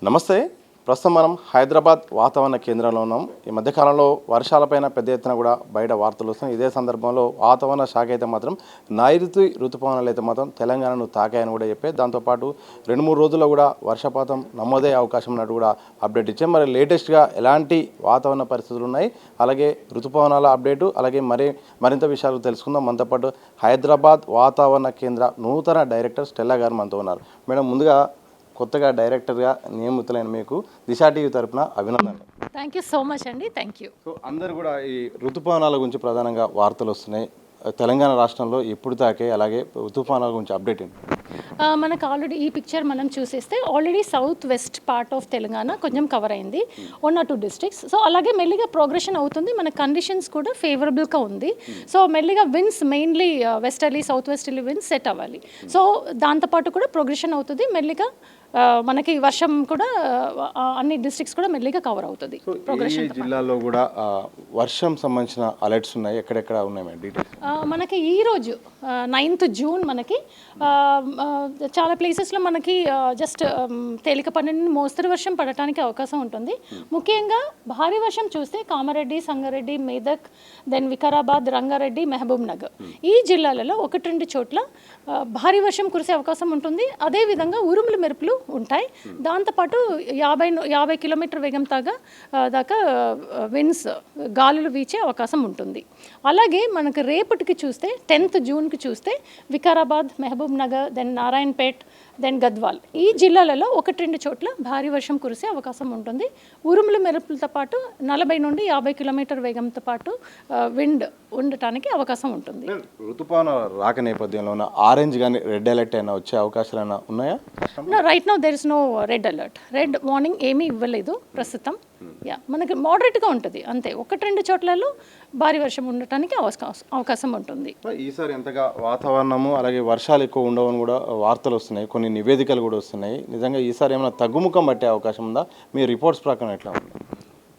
నమస్తే. ప్రస్తుతం మనం హైదరాబాద్ వాతావరణ కేంద్రంలో ఉన్నాం. ఈ మధ్యకాలంలో వర్షాలపైన పెద్ద ఎత్తున కూడా బయట వార్తలు వస్తున్నాయి. ఇదే సందర్భంలో వాతావరణ శాఖ అయితే మాత్రం నైరుతి ఋతుపవనాలు అయితే మాత్రం తెలంగాణను తాకాయని కూడా చెప్పే, దాంతోపాటు 2-3 రోజుల్లో కూడా వర్షపాతం నమోదయ్యే అవకాశం ఉన్నట్టు కూడా అప్డేట్ ఇచ్చాం. మరి లేటెస్ట్గా ఎలాంటి వాతావరణ పరిస్థితులు ఉన్నాయి, అలాగే ఋతుపవనాల అప్డేటు, అలాగే మరింత విషయాలు తెలుసుకుందాం. మనతో పాటు హైదరాబాద్ వాతావరణ కేంద్ర నూతన డైరెక్టర్ స్టెల్లా గారు మనతో ఉన్నారు. మేడం, ముందుగా కొత్తగా డైరెక్టర్గా నియమితులైన మీకు దిశా టీవీ తరపున అభినందనలు. థ్యాంక్ యూ సో మచ్ అండి. Thank you. సో అందరు కూడా ఈ ఋతుపవనాల గురించి ప్రధానంగా వార్తలు వస్తున్నాయి. తెలంగాణ రాష్ట్రంలో ఎప్పుడు తాకే, అలాగే ఋతుపవనాల గురించి అప్డేట్ ఏంటి? మనకు ఆల్రెడీ ఈ పిక్చర్ మనం చూసేస్తే already south west part of Telangana కొంచెం కవర్ అయింది, 1 or 2 డిస్ట్రిక్ట్స్. సో అలాగే మెల్లిగా ప్రోగ్రెషన్ అవుతుంది, మన కండిషన్స్ కూడా ఫేవరబుల్గా ఉంది. సో మెల్లిగా winds mainly westerly south westerly winds set అవ్వాలి. సో దాంతోపాటు కూడా ప్రోగ్రెషన్ అవుతుంది మెల్లిగా. మనకి వర్షం కూడా అన్ని డిస్ట్రిక్ట్స్ కూడా మెల్లిగా కవర్ అవుతుంది. ప్రోగ్రెషన్ జిల్లాలో కూడా వర్షం సంబంధించిన అలర్ట్స్ ఉన్నాయి, ఎక్కడెక్కడ ఉన్నాయి డీటెయిల్స్? మనకి ఈరోజు 9th జూన్ మనకి చాలా ప్లేసెస్లో మనకి జస్ట్ తేలికపాటి మోస్తరు వర్షం పడటానికి అవకాశం ఉంటుంది. ముఖ్యంగా భారీ వర్షం చూస్తే కామారెడ్డి, సంగారెడ్డి, మేదక్, దెన్ వికారాబాద్, రంగారెడ్డి, మహబూబ్ నగర్ ఈ జిల్లాలలో 1-2 చోట్ల భారీ వర్షం కురిసే అవకాశం ఉంటుంది. అదేవిధంగా ఉరుములు మెరుపులు ఉంటాయి. దాంతోపాటు 50 కిలోమీటర్ వేగం దాకా విన్స్ గాలులు వీచే అవకాశం ఉంటుంది. అలాగే మనకు రేపటికి చూస్తే 10th జూన్కి చూస్తే వికారాబాద్, మహబూబ్ నగర్, దెన్ నారాయణపేట్, దెన్ గద్వాల్ ఈ జిల్లాలలో 1-2 చోట్ల భారీ వర్షం కురిసే అవకాశం ఉంటుంది. ఉరుముల మెరుపులతో పాటు 40 నుండి 50 కిలోమీటర్ వేగంతో పాటు విండ్ ఉండటానికి అవకాశం ఉంటుంది. ఋతుపవన రాక నేపథ్యంలో ఉన్న ఆరెంజ్ కానీ రెడ్ అలర్ట్ అయినా వచ్చే అవకాశాలు అయినా ఉన్నాయా? Right now there is no red alert. Red warning ఏమీ ఇవ్వలేదు ప్రస్తుతం. మనకి మోడరేట్గా ఉంటుంది అంతే. 1-2 చోట్లలో భారీ వర్షం ఉండటానికి అవకాశం ఉంటుంది. ఈసారి ఎంతగా వాతావరణము అలాగే వర్షాలు ఎక్కువ ఉండవని కూడా వార్తలు వస్తున్నాయి, కొన్ని నివేదికలు కూడా వస్తున్నాయి. నిజంగా ఈసారి ఏమైనా తగ్గుముఖం పట్టే అవకాశం ఉందా? మీ రిపోర్ట్స్ ప్రకారం ఎట్లా ఉంది?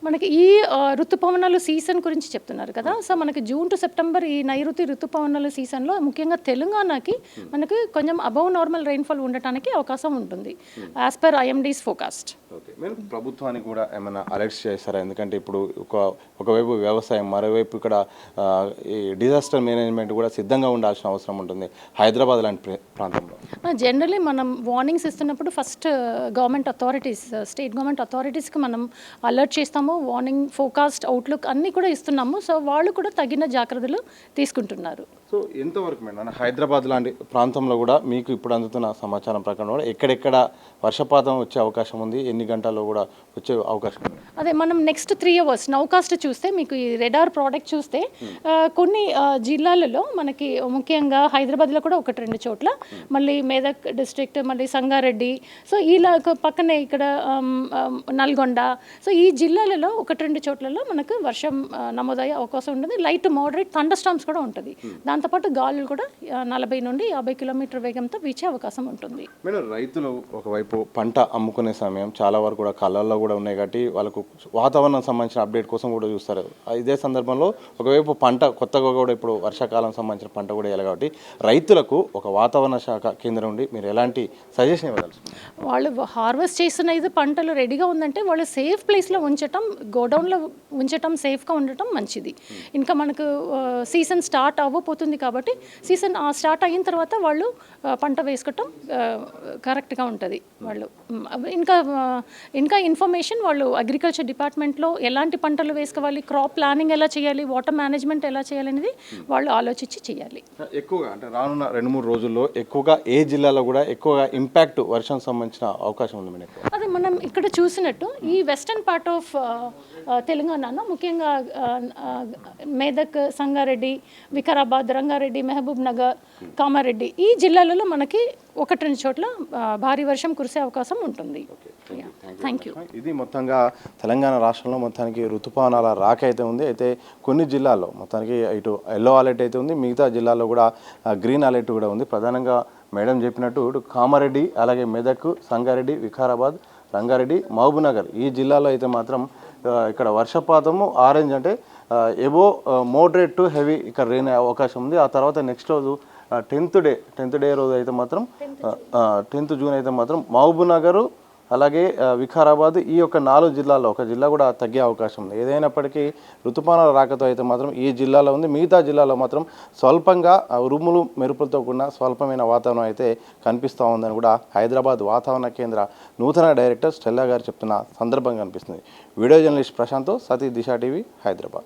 మనకి ఈ ఋతుపవనాలు సీజన్ గురించి చెప్తున్నారు కదా. సో మనకి జూన్ టు సెప్టెంబర్ ఈ నైరుతి ఋతుపవనాల సీజన్లో ముఖ్యంగా తెలంగాణకి మనకి కొంచెం అబౌవ్ నార్మల్ రెయిన్ఫాల్ ఉండటానికి అవకాశం ఉంటుంది యాజ్ పర్ ఐఎండీస్ ఫోకాస్ట్. ఓకే, మీరు ప్రభుత్వానికి కూడా ఏమైనా అలర్ట్స్ చేస్తారా? ఎందుకంటే ఇప్పుడు ఒకవైపు వ్యవసాయం, మరోవైపు ఇక్కడ ఈ డిజాస్టర్ మేనేజ్మెంట్ కూడా సిద్ధంగా ఉండాల్సిన అవసరం ఉంటుంది హైదరాబాద్ లాంటి ప్రాంతంలో. జనరలీ మనం వార్నింగ్స్ ఇస్తున్నప్పుడు first government authorities, state government అథారిటీస్కి మనం అలర్ట్ చేస్తాము, వార్నింగ్, ఫోకాస్ట్, అవుట్లుక్ అన్నీ కూడా ఇస్తున్నాము. సో వాళ్ళు కూడా తగిన జాగ్రత్తలు తీసుకుంటున్నారు. సో ఎంతవరకు మేడం హైదరాబాద్ లాంటి ప్రాంతంలో కూడా మీకు ఇప్పుడు అందుతున్న సమాచారం ప్రకారం కూడా ఎక్కడెక్కడ వర్షపాతం వచ్చే అవకాశం ఉంది, ఎన్ని గంటల్లో కూడా వచ్చే అవకాశం ఉంది? అదే మనం నెక్స్ట్ 3 hours నౌకాస్ట్ చూస్తే మీకు ఈ రెడార్ ప్రోడక్ట్ చూస్తే కొన్ని జిల్లాలలో మనకి ముఖ్యంగా హైదరాబాద్లో కూడా 1-2 చోట్ల, మళ్ళీ మేదక్ డిస్ట్రిక్ట్, మళ్ళీ సంగారెడ్డి, సో ఇలా పక్కనే ఇక్కడ నల్గొండ, సో ఈ జిల్లాలలో 1-2 చోట్లలో మనకు వర్షం నమోదయ్యే అవకాశం ఉంటుంది. లైట్ మోడరేట్ థండర్ స్టార్మ్స్ కూడా ఉంటుంది. దాంతోపాటు గాలులు కూడా 40 నుండి 50 కిలోమీటర్ వేగంతో వీచే అవకాశం ఉంటుంది. మేడం, రైతులు ఒకవైపు పంట అమ్ముకునే సమయం చాలా వరకు కూడా కళ్ళల్లో కూడా ఉన్నాయి కాబట్టి వాళ్ళకు వాతావరణం సంబంధించిన అప్డేట్ కోసం కూడా చూస్తారు. ఇదే సందర్భంలో ఒకవైపు పంట కొత్తగా కూడా ఇప్పుడు వర్షాకాలం సంబంధించిన పంట కూడా వేయాలి కాబట్టి రైతులకు ఒక వాతావరణ శాఖ కేంద్రం నుండి మీరు ఎలాంటి సజెషన్ ఇవ్వగలరు? వాళ్ళు హార్వెస్ట్ చేసిన ఇది పంటలు రెడీగా ఉందంటే వాళ్ళు సేఫ్ ప్లేస్లో ఉంచటం, గోడౌన్లో ఉంచటం, సేఫ్గా ఉండటం మంచిది. ఇంకా మనకు సీజన్ స్టార్ట్ అవ్వబోతుంది కాబట్టి సీజన్ స్టార్ట్ అయిన తర్వాత వాళ్ళు పంట వేసుకోవటం కరెక్ట్గా ఉంటుంది. వాళ్ళు ఇంకా ఇన్ఫర్మేషన్ వాళ్ళు అగ్రికల్చర్ డిపార్ట్మెంట్లో ఎలాంటి పంటలు వేసుకోవాలి, క్రాప్ ప్లానింగ్ ఎలా చేయాలి, వాటర్ మేనేజ్మెంట్ ఎలా చేయాలి అనేది వాళ్ళు ఆలోచించి చేయాలి. ఎక్కువగా అంటే రానున్న 2-3 రోజుల్లో ఎక్కువగా ఏ జిల్లాలో కూడా ఎక్కువగా ఇంపాక్ట్ వర్షం సంబంధించిన అవకాశం ఉంది మేడం? అదే మనం ఇక్కడ చూసినట్టు ఈ వెస్టర్న్ పార్ట్ ఆఫ్ తెలంగాణలో ముఖ్యంగా మేదక్, సంగారెడ్డి, వికారాబాద్, రంగారెడ్డి, మహబూబ్ నగర్, కామారెడ్డి ఈ జిల్లాలలో మనకి 1-2 చోట్ల భారీ వర్షం కురిసే అవకాశం ఉంటుంది. Thank you. ఇది మొత్తంగా తెలంగాణ రాష్ట్రంలో మొత్తానికి ఋతుపవనాల రాక అయితే ఉంది. అయితే కొన్ని జిల్లాల్లో మొత్తానికి ఇటు ఎల్లో అలర్ట్ అయితే ఉంది, మిగతా జిల్లాల్లో కూడా గ్రీన్ అలర్ట్ కూడా ఉంది. ప్రధానంగా మేడం చెప్పినట్టు ఇటు కామారెడ్డి, అలాగే మెదక్, సంగారెడ్డి, వికారాబాద్, రంగారెడ్డి, మహబూబ్ నగర్ ఈ జిల్లాలో అయితే మాత్రం ఇక్కడ వర్షపాతము ఆరెంజ్ అంటే ఎబో మోడరేట్ టు హెవీ ఇక్కడ రెయిన్ అవకాశం ఉంది. ఆ తర్వాత నెక్స్ట్ రోజు 10th డే రోజు అయితే మాత్రం 10th జూన్ అయితే మాత్రం మహబూబ్ నగర్, అలాగే వికారాబాద్ ఈ యొక్క 4 జిల్లాల్లో ఒక జిల్లా కూడా తగ్గే అవకాశం ఉంది. ఏదైనప్పటికీ ఋతుపవనాల రాకతో అయితే మాత్రం ఈ జిల్లాలో ఉంది. మిగతా జిల్లాలో మాత్రం స్వల్పంగా ఉరుములు మెరుపులతో కూడిన స్వల్పమైన వాతావరణం అయితే కనిపిస్తూ ఉందని కూడా హైదరాబాద్ వాతావరణ కేంద్ర నూతన డైరెక్టర్ స్టెల్లా గారు చెప్తున్న సందర్భం కనిపిస్తుంది. వీడియో జర్నలిస్ట్ ప్రశాంత్, సతీష్, దిశ టీవీ, హైదరాబాద్.